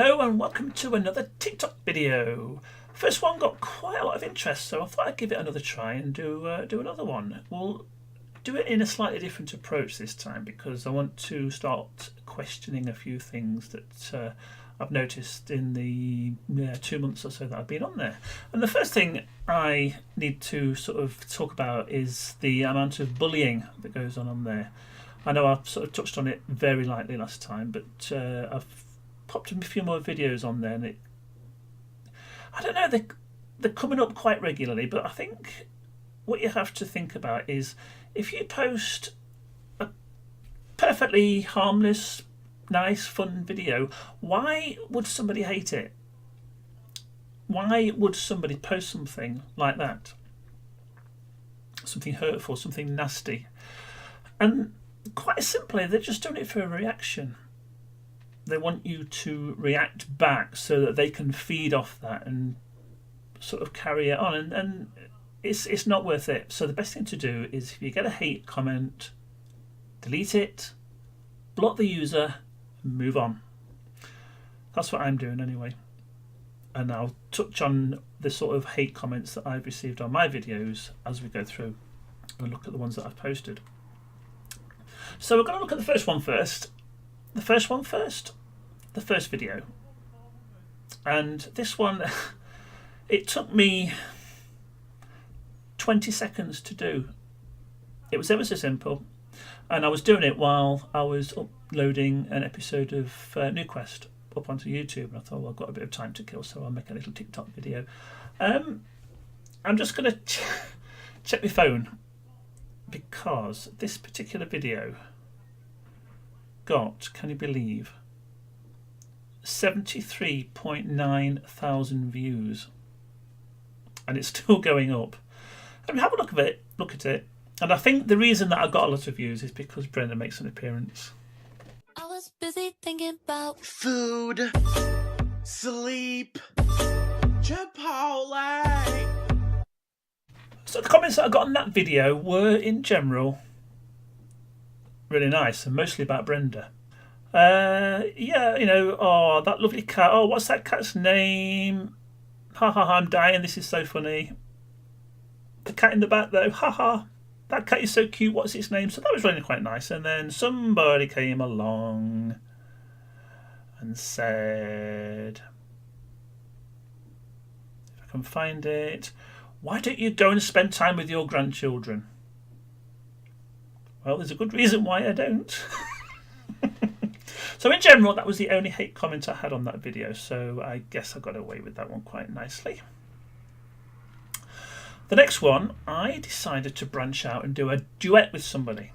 Hello and welcome to another TikTok video. First one got quite a lot of interest, so I thought I'd give it another try and do another one. We'll do it in a slightly different approach this time because I want to start questioning a few things that I've noticed in the 2 months or so that I've been on there. And the first thing I need to sort of talk about is the amount of bullying that goes on there. I know I've sort of touched on it very lightly last time, but I've popped a few more videos on there, and I don't know, they're coming up quite regularly, but I think what you have to think about is if you post a perfectly harmless, nice, fun video, why would somebody hate it? Why would somebody post something like that? Something hurtful, something nasty. And quite simply, they're just doing it for a reaction. They want you to react back so that they can feed off that and sort of carry it on. And it's not worth it. So the best thing to do is if you get a hate comment, delete it, block the user, and move on. That's what I'm doing anyway. And I'll touch on the sort of hate comments that I've received on my videos as we go through and look at the ones that I've posted. So we're going to look at the first one first. The first video. And this one, it took me 20 seconds to do. It was ever so simple. And I was doing it while I was uploading an episode of New Quest up onto YouTube. And I thought, well, I've got a bit of time to kill, so I'll make a little TikTok video. I'm just going to check my phone because this particular video got, can you believe, 73.9 thousand views, and it's still going up. I mean, have a look at it, and I think the reason that I got a lot of views is because Brenda makes an appearance. I was busy thinking about food, sleep, Chipotle. So the comments that I got on that video were, in general, really nice, and mostly about Brenda. Yeah, you know, oh, that lovely cat. Oh, what's that cat's name? Ha ha ha, I'm dying. This is so funny. The cat in the back, though. Ha ha. That cat is so cute. What's its name? So that was really quite nice. And then somebody came along and said, if I can find it, why don't you go and spend time with your grandchildren? Well, there's a good reason why I don't. So in general, that was the only hate comment I had on that video, so I guess I got away with that one quite nicely. The next one, I decided to branch out and do a duet with somebody.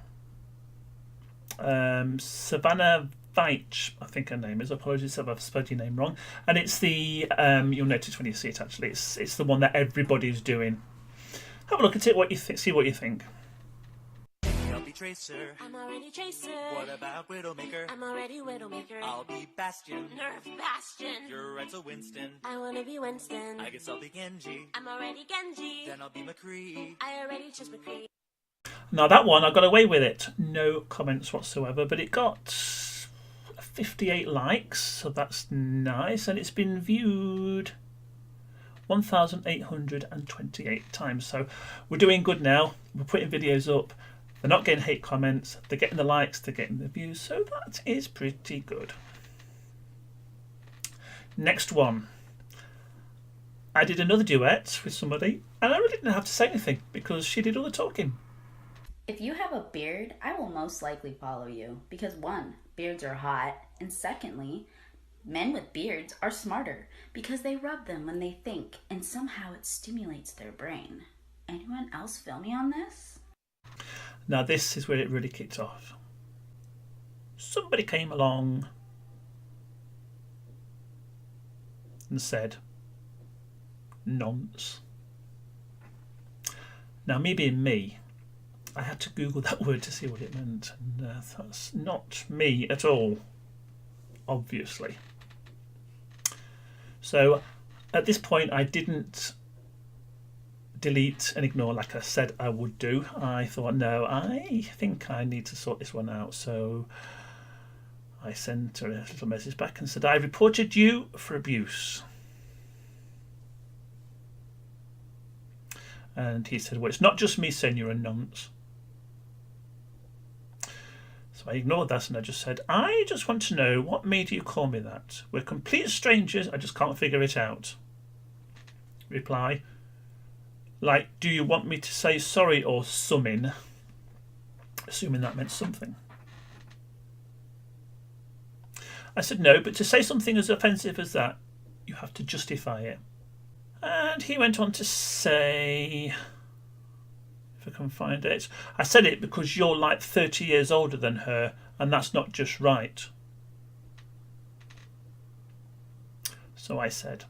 Savannah Veitch, I think her name is. Apologies if I've spelled your name wrong. And it's the, you'll notice when you see it actually, it's the one that everybody's doing. Have a look at it, see what you think. Tracer. I'm already Tracer. What about Widowmaker? I'm already Widowmaker. I'll be Bastion. Nerf Bastion. You're Renzo Winston. I wanna be Winston. I guess I'll be Genji. I'm already Genji. Then I'll be McCree. I already chose McCree. Now that one, I got away with it. No comments whatsoever, but it got 58 likes, so that's nice, and it's been viewed 1,828 times. So we're doing good now. We're putting videos up. They're not getting hate comments, they're getting the likes, they're getting the views, so that is pretty good. Next one. I did another duet with somebody, and I really didn't have to say anything because she did all the talking. If you have a beard, I will most likely follow you because 1, beards are hot, and secondly, men with beards are smarter because they rub them when they think, and somehow it stimulates their brain. Anyone else feel me on this? Now this is where it really kicked off. Somebody came along and said, nonce. Now me being me, I had to Google that word to see what it meant, and that's not me at all, obviously. So at this point I didn't delete and ignore like I said I would do. I thought, no, I think I need to sort this one out. So I sent her a little message back and said, I reported you for abuse. And he said, well, it's not just me saying you're a nonce. So I ignored that and I just said, I just want to know what made you call me that. We're complete strangers, I just can't figure it out. Reply, like, do you want me to say sorry or summing? Assuming that meant something. I said, no, but to say something as offensive as that, you have to justify it. And he went on to say, if I can find it, I said it because you're like 30 years older than her, and that's not just right. So I said,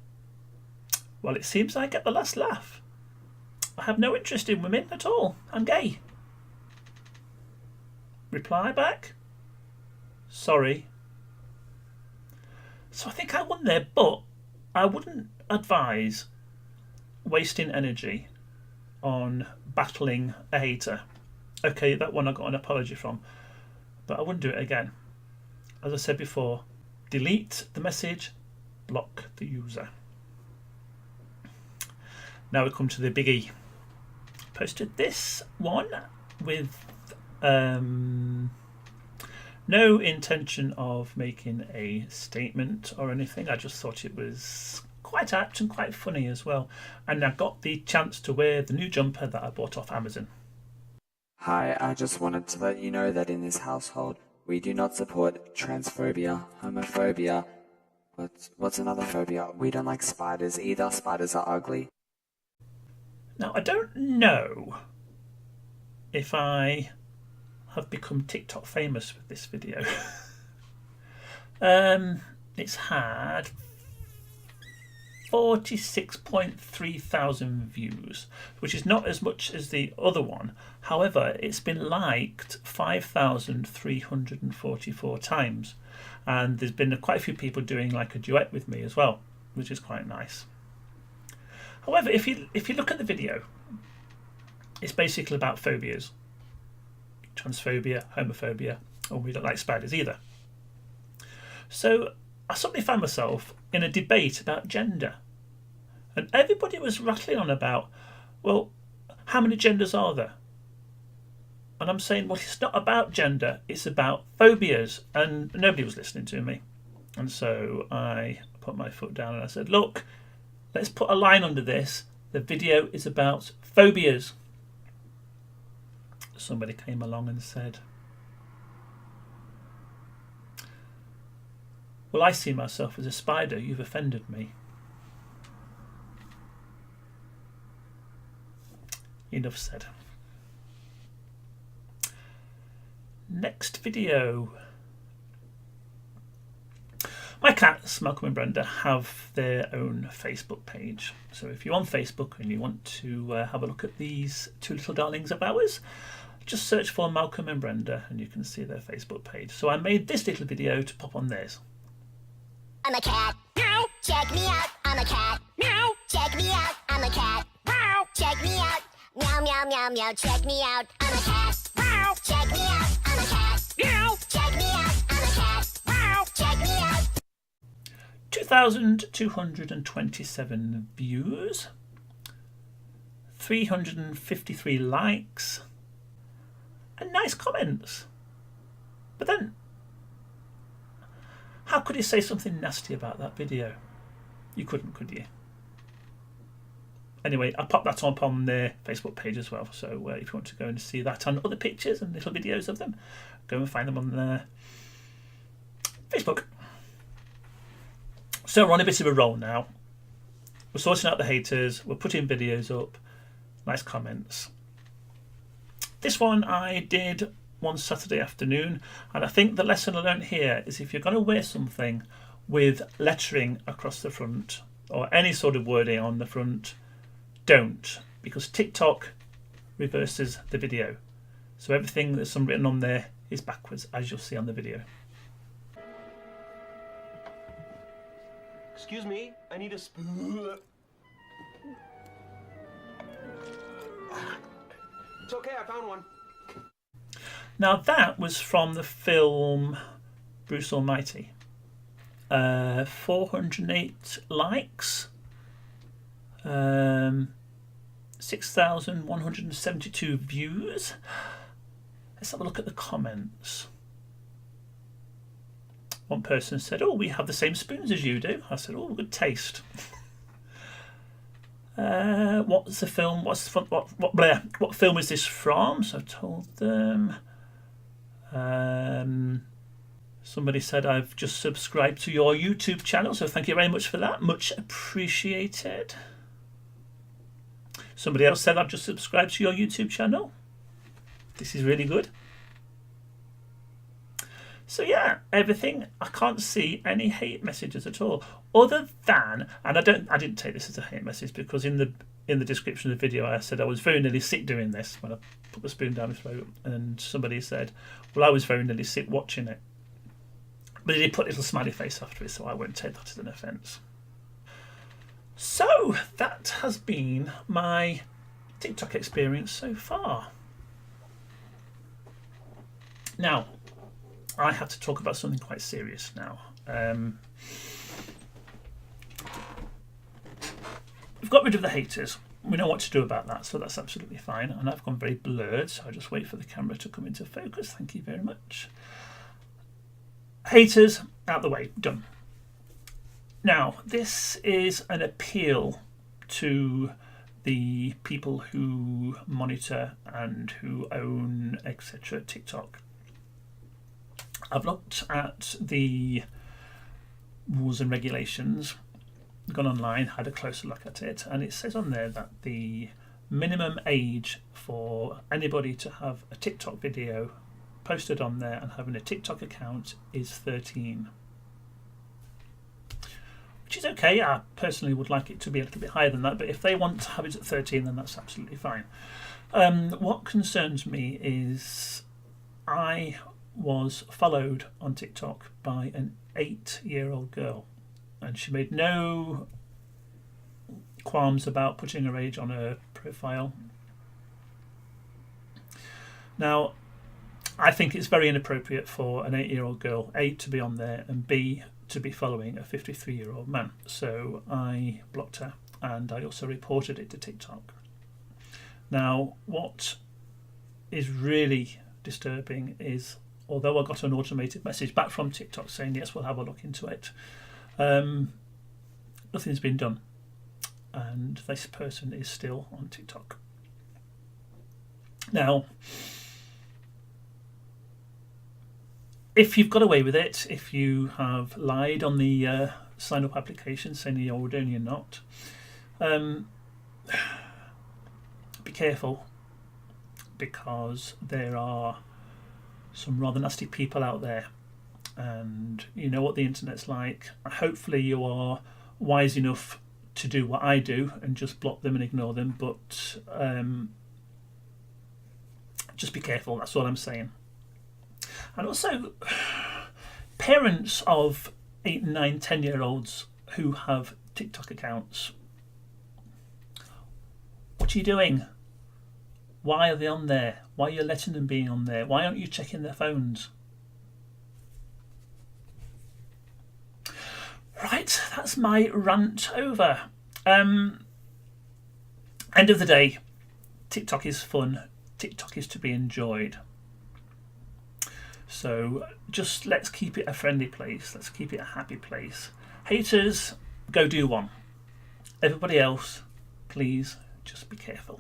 well, it seems I get the last laugh. I have no interest in women at all. I'm gay. Reply back, sorry. So I think I won there, but I wouldn't advise wasting energy on battling a hater. Okay, that one I got an apology from, but I wouldn't do it again. As I said before, delete the message, block the user. Now we come to the biggie. Posted this one with no intention of making a statement or anything. I just thought it was quite apt and quite funny as well. And I got the chance to wear the new jumper that I bought off Amazon. Hi, I just wanted to let you know that in this household, we do not support transphobia, homophobia. What's another phobia? We don't like spiders either. Spiders are ugly. Now, I don't know if I have become TikTok famous with this video. It's had 46.3 thousand views, which is not as much as the other one. However, it's been liked 5,344 times, and there's been quite a few people doing like a duet with me as well, which is quite nice. However, if you look at the video, it's basically about phobias. Transphobia, homophobia, or we don't like spiders either. So I suddenly found myself in a debate about gender. And everybody was rattling on about, well, how many genders are there? And I'm saying, well, it's not about gender, it's about phobias. And nobody was listening to me. And so I put my foot down and I said, look, let's put a line under this. The video is about phobias. Somebody came along and said, well, I see myself as a spider. You've offended me. Enough said. Next video. My cats, Malcolm and Brenda, have their own Facebook page. So if you're on Facebook and you want to have a look at these two little darlings of ours, just search for Malcolm and Brenda and you can see their Facebook page. So I made this little video to pop on theirs. I'm a cat. Meow. Check me out. I'm a cat. Meow. Check me out. I'm a cat. Meow. Check me out. Meow, meow, meow, meow. Check me out. I'm a cat. Meow. Check me out. I'm a cat. Meow. Check me out. I'm a cat. Meow. Check me out. 2,227 views. 353 likes. And nice comments. But then, how could you say something nasty about that video? You couldn't, could you? Anyway, I'll pop that up on their Facebook page as well. So if you want to go and see that and other pictures and little videos of them, go and find them on their Facebook. So we're on a bit of a roll now. We're sorting out the haters. We're putting videos up. Nice comments. This one I did one Saturday afternoon, and I think the lesson I learned here is if you're going to wear something with lettering across the front or any sort of wording on the front, don't, because TikTok reverses the video. So everything that's written on there is backwards, as you'll see on the video. Excuse me, I need a spoon. It's okay, I found one. Now that was from the film Bruce Almighty. 408 likes. 6,172 views. Let's have a look at the comments. One person said, "Oh, we have the same spoons as you do." I said, "Oh, good taste." What's the film? What film is this from? So I told them. Somebody said, "I've just subscribed to your YouTube channel, so thank you very much for that. Much appreciated." Somebody else said, "I've just subscribed to your YouTube channel. This is really good." So yeah, everything. I can't see any hate messages at all, other than, and I didn't take this as a hate message, because in the description of the video I said I was very nearly sick doing this when I put the spoon down my throat, and somebody said, "Well, I was very nearly sick watching it," but he did put a little smiley face after it, so I won't take that as an offence. So that has been my TikTok experience so far. Now, I have to talk about something quite serious now. We've got rid of the haters. We know what to do about that, so that's absolutely fine. And I've gone very blurred, so I'll just wait for the camera to come into focus. Thank you very much. Haters out the way, done. Now, this is an appeal to the people who monitor and who own, etc., TikTok. I've looked at the rules and regulations, gone online, had a closer look at it, and it says on there that the minimum age for anybody to have a TikTok video posted on there and having a TikTok account is 13. Which is okay. I personally would like it to be a little bit higher than that, but if they want to have it at 13, then that's absolutely fine. What concerns me is I was followed on TikTok by an 8-year-old girl, and she made no qualms about putting her age on her profile. Now, I think it's very inappropriate for an 8-year-old girl, A, to be on there, and B, to be following a 53-year-old man. So I blocked her, and I also reported it to TikTok. Now, what is really disturbing is, although I got an automated message back from TikTok saying, yes, we'll have a look into it, nothing's been done, and this person is still on TikTok. Now, if you've got away with it, if you have lied on the sign-up application saying you're older and you're not, be careful, because there are some rather nasty people out there, and you know what the internet's like. Hopefully you are wise enough to do what I do and just block them and ignore them, but just be careful, that's all I'm saying. And also, parents of 8, 9, 10-year-olds who have TikTok accounts, what are you doing? Why are they on there? Why are you letting them be on there? Why aren't you checking their phones? Right, that's my rant over. End of the day, TikTok is fun. TikTok is to be enjoyed. So just let's keep it a friendly place. Let's keep it a happy place. Haters, go do one. Everybody else, please just be careful.